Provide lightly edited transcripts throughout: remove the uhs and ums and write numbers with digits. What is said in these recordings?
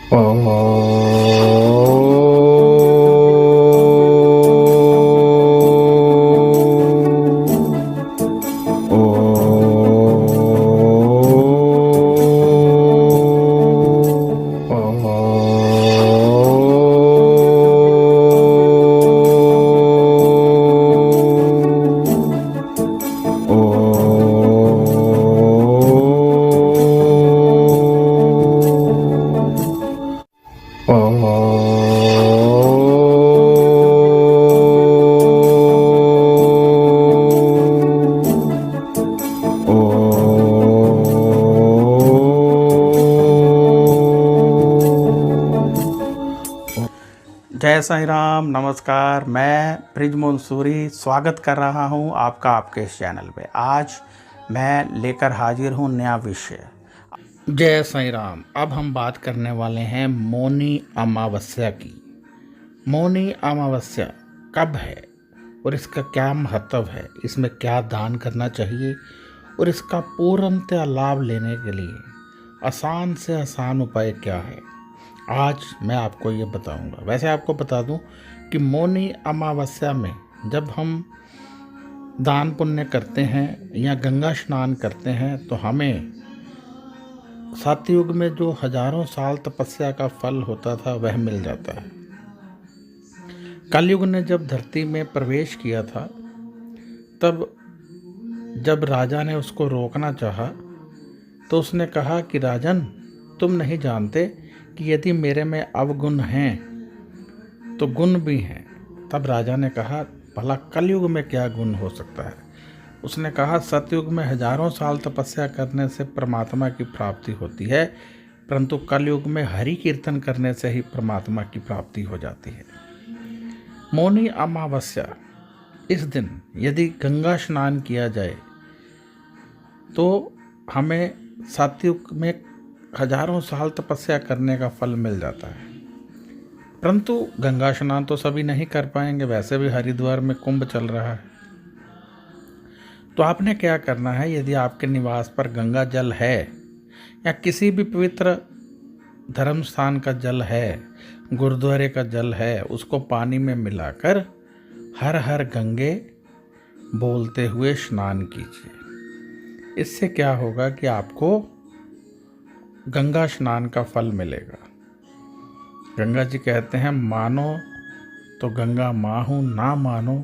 ओ जय साईं राम। नमस्कार, मैं ब्रिज मंसूरी स्वागत कर रहा हूं आपका आपके इस चैनल पे। आज मैं लेकर हाजिर हूं नया विषय। जय साईं राम। अब हम बात करने वाले हैं मौनी अमावस्या की। मौनी अमावस्या कब है और इसका क्या महत्व है, इसमें क्या दान करना चाहिए और इसका पूर्णतः लाभ लेने के लिए आसान से आसान उपाय क्या है, आज मैं आपको ये बताऊंगा। वैसे आपको बता दूं कि मौनी अमावस्या में जब हम दान पुण्य करते हैं या गंगा स्नान करते हैं तो हमें सतयुग में जो हजारों साल तपस्या का फल होता था वह मिल जाता है। कलयुग ने जब धरती में प्रवेश किया था तब जब राजा ने उसको रोकना चाहा तो उसने कहा कि राजन, तुम नहीं जानते कि यदि मेरे में अवगुण हैं तो गुण भी हैं। तब राजा ने कहा, भला कलयुग में क्या गुण हो सकता है। उसने कहा, सतयुग में हजारों साल तपस्या करने से परमात्मा की प्राप्ति होती है, परंतु कलयुग में हरि कीर्तन करने से ही परमात्मा की प्राप्ति हो जाती है। मौनी अमावस्या, इस दिन यदि गंगा स्नान किया जाए तो हमें सतयुग में हजारों साल तपस्या करने का फल मिल जाता है। परंतु गंगा स्नान तो सभी नहीं कर पाएंगे, वैसे भी हरिद्वार में कुंभ चल रहा है। तो आपने क्या करना है, यदि आपके निवास पर गंगा जल है या किसी भी पवित्र धर्म स्थान का जल है, गुरुद्वारे का जल है, उसको पानी में मिलाकर हर हर गंगे बोलते हुए स्नान कीजिए। इससे क्या होगा कि आपको गंगा स्नान का फल मिलेगा। गंगा जी कहते हैं, मानो तो गंगा माँ हूँ, ना मानो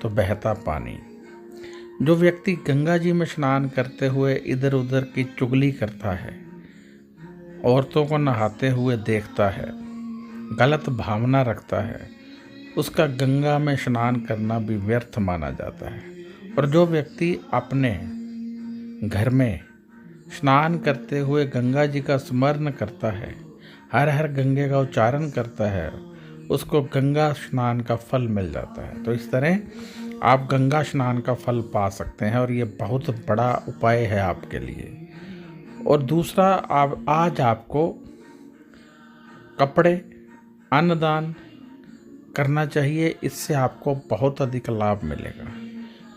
तो बहता पानी। जो व्यक्ति गंगा जी में स्नान करते हुए इधर उधर की चुगली करता है, औरतों को नहाते हुए देखता है, गलत भावना रखता है, उसका गंगा में स्नान करना भी व्यर्थ माना जाता है। और जो व्यक्ति अपने घर में स्नान करते हुए गंगा जी का स्मरण करता है, हर हर गंगे का उच्चारण करता है, उसको गंगा स्नान का फल मिल जाता है। तो इस तरह आप गंगा स्नान का फल पा सकते हैं और ये बहुत बड़ा उपाय है आपके लिए। और दूसरा, आप आज आपको कपड़े अन्नदान करना चाहिए। इससे आपको बहुत अधिक लाभ मिलेगा,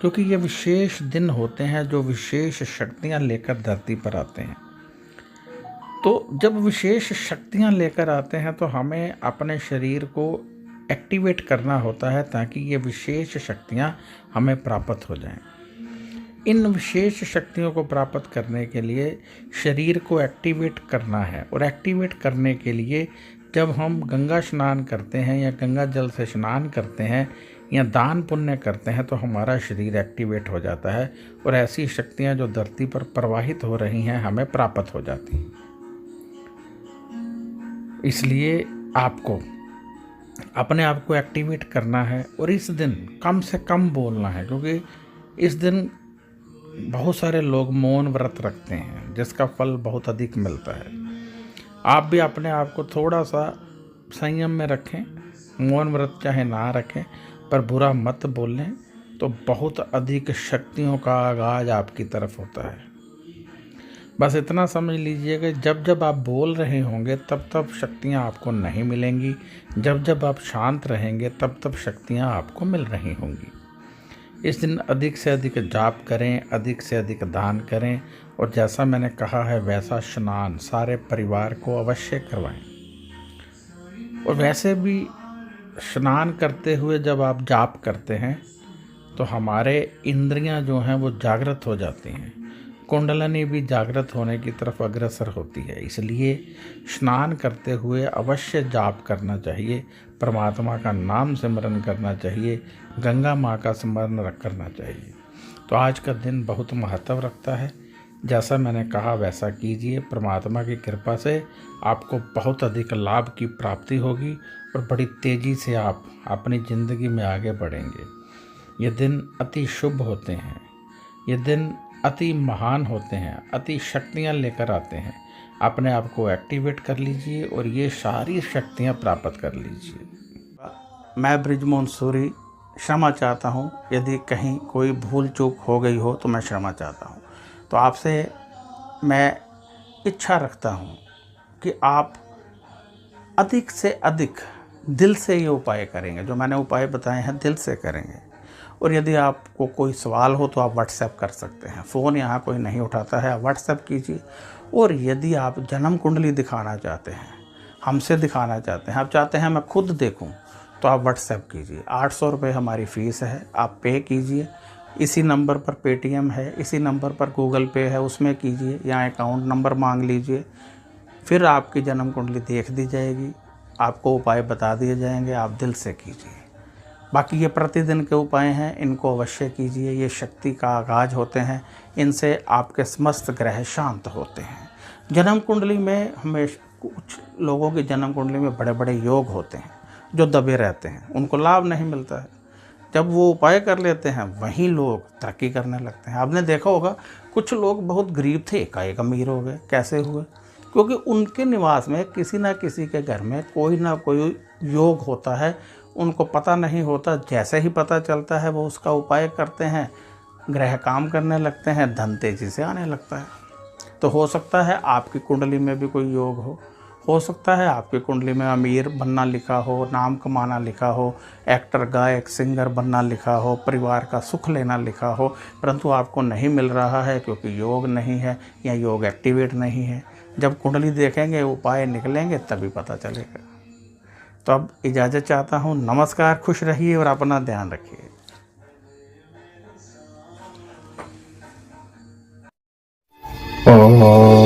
क्योंकि ये विशेष दिन होते हैं जो विशेष शक्तियाँ लेकर धरती पर आते हैं। तो जब विशेष शक्तियाँ लेकर आते हैं तो हमें अपने शरीर को एक्टिवेट करना होता है ताकि ये विशेष शक्तियाँ हमें प्राप्त हो जाएं। इन विशेष शक्तियों को प्राप्त करने के लिए शरीर को एक्टिवेट करना है, और एक्टिवेट करने के लिए जब हम गंगा स्नान करते हैं या गंगा जल से स्नान करते हैं या दान पुण्य करते हैं तो हमारा शरीर एक्टिवेट हो जाता है और ऐसी शक्तियां जो धरती पर प्रवाहित हो रही हैं हमें प्राप्त हो जाती हैं। इसलिए आपको अपने आप को एक्टिवेट करना है और इस दिन कम से कम बोलना है, क्योंकि इस दिन बहुत सारे लोग मौन व्रत रखते हैं जिसका फल बहुत अधिक मिलता है। आप भी अपने आप को थोड़ा सा संयम में रखें, मौन व्रत चाहे ना रखें पर बुरा मत बोलें, तो बहुत अधिक शक्तियों का आगाज आपकी तरफ होता है। बस इतना समझ लीजिएगा, जब जब आप बोल रहे होंगे तब तब शक्तियाँ आपको नहीं मिलेंगी, जब जब आप शांत रहेंगे तब तब शक्तियाँ आपको मिल रही होंगी। इस दिन अधिक से अधिक जाप करें, अधिक से अधिक दान करें और जैसा मैंने कहा है वैसा स्नान सारे परिवार को अवश्य करवाएं। और वैसे भी स्नान करते हुए जब आप जाप करते हैं तो हमारे इंद्रियां जो हैं वो जागृत हो जाती हैं, कुंडलिनी भी जागृत होने की तरफ अग्रसर होती है। इसलिए स्नान करते हुए अवश्य जाप करना चाहिए, परमात्मा का नाम सिमरन करना चाहिए, गंगा माँ का स्मरण करना चाहिए। तो आज का दिन बहुत महत्व रखता है। जैसा मैंने कहा वैसा कीजिए, परमात्मा की कृपा से आपको बहुत अधिक लाभ की प्राप्ति होगी और बड़ी तेज़ी से आप अपनी ज़िंदगी में आगे बढ़ेंगे। ये दिन अति शुभ होते हैं, ये दिन अति महान होते हैं, अति शक्तियाँ लेकर आते हैं। अपने आप को एक्टिवेट कर लीजिए और ये सारी शक्तियाँ प्राप्त कर लीजिए। मैं बृजमोहन सूरी क्षमा चाहता हूँ, यदि कहीं कोई भूल चूक हो गई हो तो मैं क्षमा चाहता हूँ। तो आपसे मैं इच्छा रखता हूँ कि आप अधिक से अधिक दिल से ये उपाय करेंगे, जो मैंने उपाय बताए हैं दिल से करेंगे। और यदि आपको कोई सवाल हो तो आप व्हाट्सएप कर सकते हैं, फ़ोन यहाँ कोई नहीं उठाता है, आप व्हाट्सएप कीजिए। और यदि आप जन्म कुंडली दिखाना चाहते हैं, हमसे दिखाना चाहते हैं, आप चाहते हैं मैं खुद देखूं, तो आप व्हाट्सएप कीजिए। 800 रुपये हमारी फ़ीस है, आप पे कीजिए। इसी नंबर पर पेटीएम है, इसी नंबर पर गूगल पे है, उसमें कीजिए, या अकाउंट नंबर मांग लीजिए। फिर आपकी जन्म कुंडली देख दी जाएगी, आपको उपाय बता दिए जाएंगे, आप दिल से कीजिए। बाकी ये प्रतिदिन के उपाय हैं, इनको अवश्य कीजिए। ये शक्ति का आगाज होते हैं, इनसे आपके समस्त ग्रह शांत होते हैं। जन्म कुंडली में हमेशा कुछ लोगों की जन्म कुंडली में बड़े बड़े योग होते हैं जो दबे रहते हैं, उनको लाभ नहीं मिलता है। जब वो उपाय कर लेते हैं वहीं लोग तरक्की करने लगते हैं। आपने देखा होगा कुछ लोग बहुत गरीब थे, एकाएक अमीर हो गए। कैसे हुए? क्योंकि उनके निवास में किसी ना किसी के घर में कोई ना कोई योग होता है, उनको पता नहीं होता। जैसे ही पता चलता है वो उसका उपाय करते हैं, ग्रह काम करने लगते हैं, धन तेजी से आने लगता है। तो हो सकता है आपकी कुंडली में भी कोई योग हो सकता है आपकी कुंडली में अमीर बनना लिखा हो, नाम कमाना लिखा हो, एक्टर गायक सिंगर बनना लिखा हो, परिवार का सुख लेना लिखा हो, परंतु आपको नहीं मिल रहा है क्योंकि योग नहीं है या योग एक्टिवेट नहीं है। जब कुंडली देखेंगे, उपाय निकलेंगे, तभी पता चलेगा। तो अब इजाज़त चाहता हूँ। नमस्कार, खुश रहिए और अपना ध्यान रखिए। ओम